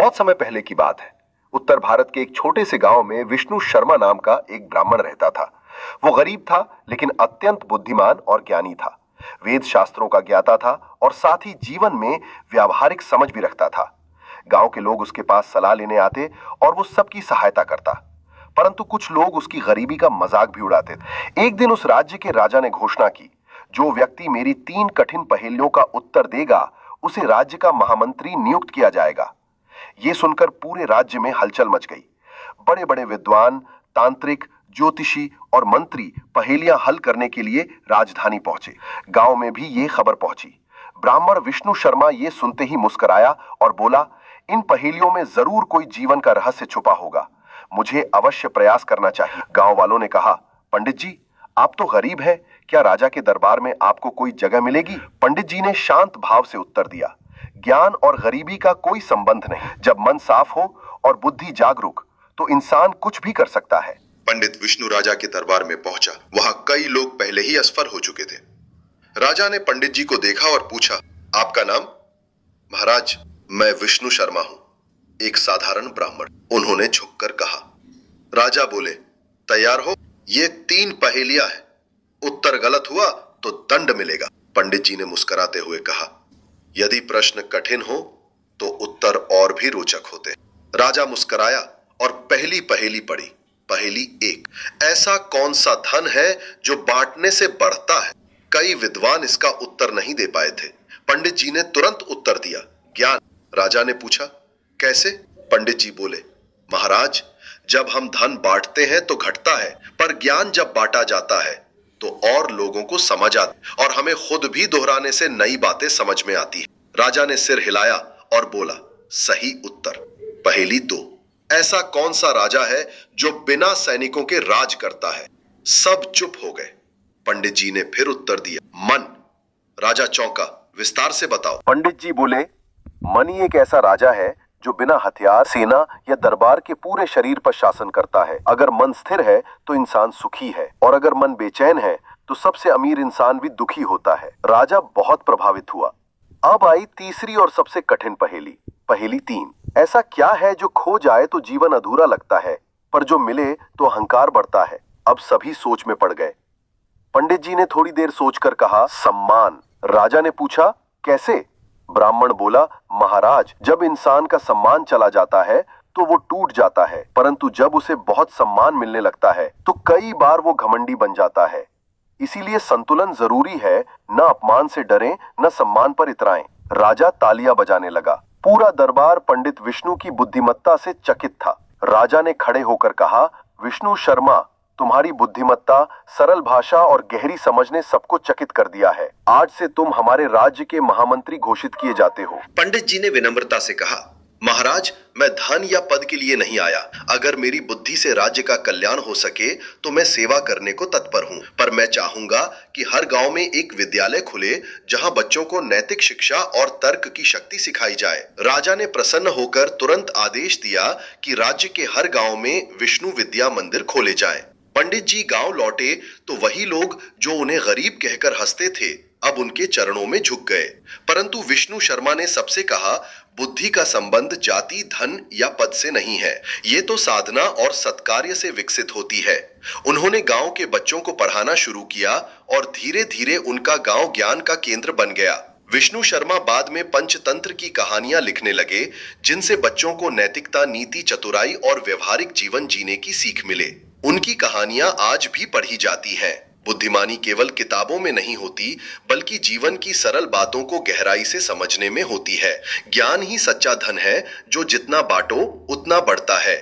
बहुत समय पहले की बात है। उत्तर भारत के एक छोटे से गांव में विष्णु शर्मा नाम का एक ब्राह्मण रहता था। वो गरीब था, लेकिन अत्यंत बुद्धिमान और ज्ञानी था। वेद शास्त्रों का ज्ञाता था और साथ ही जीवन में व्यावहारिक समझ भी रखता था। गांव के लोग उसके पास सलाह लेने आते और वो सबकी सहायता करता। परंतु कुछ लोग उसकी गरीबी का मजाक भी उड़ाते थे। एक दिन उस राज्य के राजा ने घोषणा की, जो व्यक्ति मेरी 3 कठिन पहेलियों का उत्तर देगा, उसे राज्य का महामंत्री नियुक्त किया जाएगा। ये सुनकर पूरे राज्य में हलचल मच गई। बड़े बड़े विद्वान, तांत्रिक, ज्योतिषी और मंत्री पहेलियां हल करने के लिए राजधानी पहुंचे। गांव में भी ये खबर पहुंची। ब्राह्मण विष्णु शर्मा ये सुनते ही मुस्कुराया और बोला, इन पहेलियों में जरूर कोई जीवन का रहस्य छुपा होगा। मुझे अवश्य प्रयास करना चाहिए। गांव वालों ने कहा, पंडित जी, आप तो गरीब हैं, क्या राजा के दरबार में आपको कोई जगह मिलेगी? पंडित जी ने शांत भाव से उत्तर दिया, ज्ञान और गरीबी का कोई संबंध नहीं। जब मन साफ हो और बुद्धि जागरूक, तो इंसान कुछ भी कर सकता है। पंडित विष्णु राजा के दरबार में पहुंचा। वहां कई लोग पहले ही असफर हो चुके थे। राजा ने पंडित जी को देखा और पूछा, आपका नाम? महाराज, मैं विष्णु शर्मा हूं, एक साधारण ब्राह्मण, उन्होंने झुककर कहा। राजा बोले, तैयार हो? ये 3 पहेलियां हैं, उत्तर गलत हुआ तो दंड मिलेगा। पंडित जी ने मुस्कुराते हुए कहा, यदि प्रश्न कठिन हो तो उत्तर और भी रोचक होते। राजा मुस्कुराया और पहली पहेली पढ़ी। पहेली 1, ऐसा कौन सा धन है जो बांटने से बढ़ता है? कई विद्वान इसका उत्तर नहीं दे पाए थे। पंडित जी ने तुरंत उत्तर दिया, ज्ञान। राजा ने पूछा, कैसे? पंडित जी बोले, महाराज, जब हम धन बांटते हैं तो घटता है, पर ज्ञान जब बांटा जाता है तो और लोगों को समझ आती और हमें खुद भी दोहराने से नई बातें समझ में आती है। राजा ने सिर हिलाया और बोला, सही उत्तर। पहेली 2, ऐसा कौन सा राजा है जो बिना सैनिकों के राज करता है? सब चुप हो गए। पंडित जी ने फिर उत्तर दिया, मन। राजा चौंका, विस्तार से बताओ। पंडित जी बोले, मन ही एक ऐसा राजा है जो बिना हथियार, सेना या दरबार के पूरे शरीर पर शासन करता है। अगर मन स्थिर है तो इंसान सुखी है, और अगर मन बेचैन है तो सबसे अमीर इंसान भी दुखी होता है। राजा बहुत प्रभावित हुआ। अब आई तीसरी और सबसे कठिन पहेली। पहेली 3, ऐसा क्या है जो खो जाए तो जीवन अधूरा लगता है, पर जो मिले तो अहंकार बढ़ता है? अब सभी सोच में पड़ गए। पंडित जी ने थोड़ी देर सोचकर कहा, सम्मान। राजा ने पूछा, कैसे? ब्राह्मण बोला, महाराज, जब इंसान का सम्मान चला जाता है तो वो टूट जाता है, परंतु जब उसे बहुत सम्मान मिलने लगता है तो कई बार वो घमंडी बन जाता है। इसीलिए संतुलन जरूरी है, न अपमान से डरें न सम्मान पर इतराएं। राजा तालियां बजाने लगा। पूरा दरबार पंडित विष्णु की बुद्धिमत्ता से चकित था। राजा ने खड़े होकर कहा, विष्णु शर्मा, तुम्हारी बुद्धिमत्ता, सरल भाषा और गहरी समझ ने सबको चकित कर दिया है। आज से तुम हमारे राज्य के महामंत्री घोषित किए जाते हो। पंडित जी ने विनम्रता से कहा, महाराज, मैं धन या पद के लिए नहीं आया। अगर मेरी बुद्धि से राज्य का कल्याण हो सके तो मैं सेवा करने को तत्पर हूँ। पर मैं चाहूंगा कि हर गांव में एक विद्यालय खुले जहां बच्चों को नैतिक शिक्षा और तर्क की शक्ति सिखाई जाए। राजा ने प्रसन्न होकर तुरंत आदेश दिया कि राज्य के हर गांव में विष्णु विद्या मंदिर खोले जाए। पंडित जी गांव लौटे तो वही लोग जो उन्हें गरीब कहकर हंसते थे, अब उनके चरणों में झुक गए। परंतु विष्णु शर्मा ने सबसे कहा, बुद्धि का संबंध जाति, धन या पद से नहीं है, ये तो साधना और सत्कार्य से विकसित होती है। उन्होंने गांव के बच्चों को पढ़ाना शुरू किया और धीरे धीरे उनका गांव ज्ञान का केंद्र बन गया। विष्णु शर्मा बाद में पंचतंत्र की कहानियां लिखने लगे, जिनसे बच्चों को नैतिकता, नीति, चतुराई और व्यवहारिक जीवन जीने की सीख मिले। उनकी कहानियां आज भी पढ़ी जाती हैं। बुद्धिमानी केवल किताबों में नहीं होती, बल्कि जीवन की सरल बातों को गहराई से समझने में होती है। ज्ञान ही सच्चा धन है, जो जितना बांटो उतना बढ़ता है।